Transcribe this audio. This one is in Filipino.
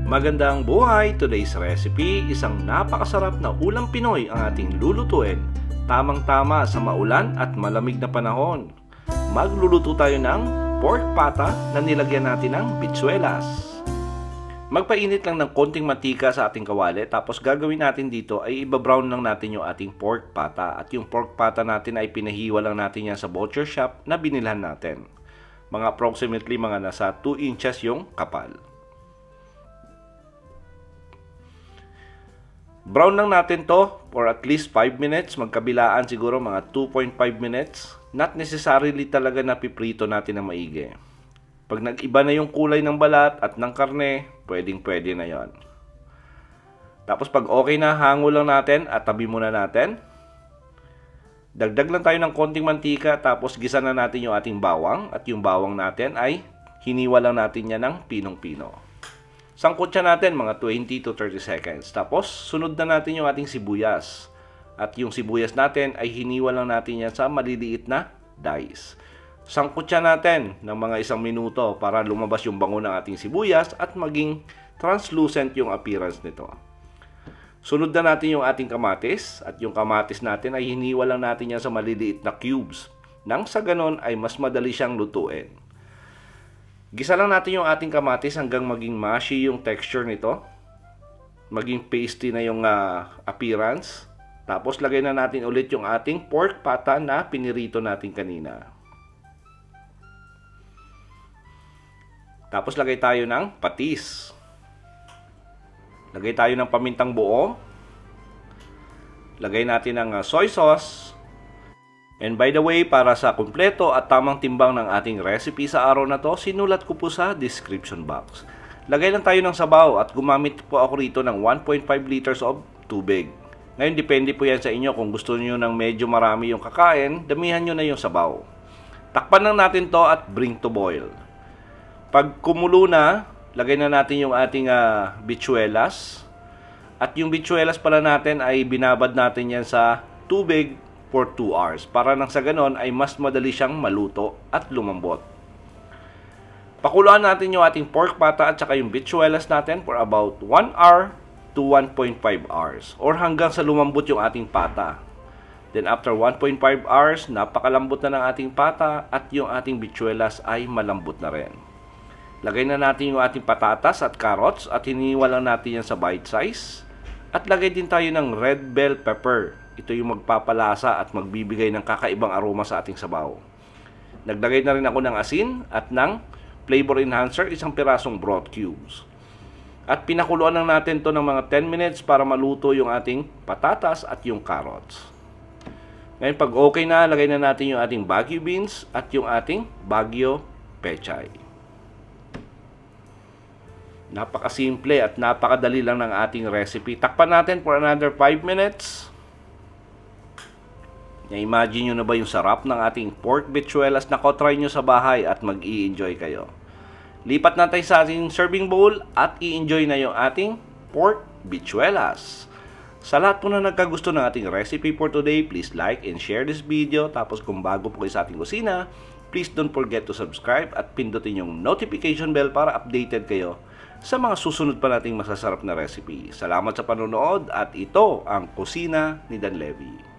Magandang buhay! Today's recipe, isang napakasarap na ulam Pinoy ang ating lulutuin. Tamang-tama sa maulan at malamig na panahon. Magluluto tayo ng pork pata na nilagyan natin ng bitsuelas. Magpainit lang ng konting mantika sa ating kawali, tapos gagawin natin dito ay ibabrown lang natin yung ating pork pata. At yung pork pata natin ay pinahiwa lang natin yan sa butcher shop na binilhan natin. Mga approximately mga nasa 2 inches yung kapal. Brown lang natin to for at least 5 minutes. Magkabilaan siguro mga 2.5 minutes. Not necessarily talaga na piprito natin na maigi. Pag nag-iba na yung kulay ng balat at ng karne, pwedeng-pwede na yon. Tapos pag okay na, hango lang natin at tabi muna natin. Dagdag lang tayo ng konting mantika, tapos gisa na natin yung ating bawang. At yung bawang natin ay hiniwa lang natin yan ng pinong-pino. Sangkot siya natin mga 20 to 30 seconds. Tapos, sunod na natin yung ating sibuyas. At yung sibuyas natin ay hiniwa lang natin yan sa maliliit na dice. Sangkot siya natin ng mga 1 minuto para lumabas yung bango ng ating sibuyas at maging translucent yung appearance nito. Sunod na natin yung ating kamatis. At yung kamatis natin ay hiniwa lang natin yan sa maliliit na cubes. Nang sa ganon ay mas madali siyang lutuin. Gisa lang natin yung ating kamatis hanggang maging mushy yung texture nito. Maging pasty na yung appearance. Tapos lagay na natin ulit yung ating pork pata na pinirito natin kanina. Tapos lagay tayo ng patis. Lagay tayo ng pamintang buo. Lagay natin ng soy sauce. And by the way, para sa kumpleto at tamang timbang ng ating recipe sa araw na to, sinulat ko po sa description box. Lagay lang tayo ng sabaw at gumamit po ako rito ng 1.5 liters of tubig. Ngayon, depende po yan sa inyo. Kung gusto niyo ng medyo marami yung kakain, damihan nyo na yung sabaw. Takpan lang natin to at bring to boil. Pag kumulo na, lagay na natin yung ating bitsuelas. At yung bitsuelas pala natin ay binabad natin yan sa tubig for 2 hours. Para nang sa ganon ay mas madali siyang maluto at lumambot. Pakuluan natin yung ating pork pata at saka yung bitsuelas natin for about 1 hour to 1.5 hours. Or hanggang sa lumambot yung ating pata. Then after 1.5 hours, napakalambot na ng ating pata at yung ating bitsuelas ay malambot na rin. Lagay na natin yung ating patatas at carrots at hiniwa lang natin yan sa bite size. At lagay din tayo ng red bell pepper. Ito yung magpapalasa at magbibigay ng kakaibang aroma sa ating sabaw. Naglagay na rin ako ng asin at ng flavor enhancer, 1 pirasong broth cubes. At pinakuluan lang natin to ng mga 10 minutes para maluto yung ating patatas at yung carrots. Ngayon pag okay na, lagay na natin yung ating Baguio beans at yung ating Baguio pechay. Napakasimple at napakadali lang ng ating recipe. Takpan natin for another 5 minutes. Na-imagine nyo na ba yung sarap ng ating pork bitsuelas? Nako, try nyo sa bahay at mag-i-enjoy kayo. Lipat natin sa ating serving bowl at i-enjoy na yung ating pork bitsuelas. Sa lahat po na nagkagusto ng ating recipe for today, please like and share this video. Tapos kung bago po kayo sa ating kusina, please don't forget to subscribe at pindutin yung notification bell para updated kayo sa mga susunod pa nating masasarap na recipe. Salamat sa panonood at ito ang Kusina ni Dan Levy.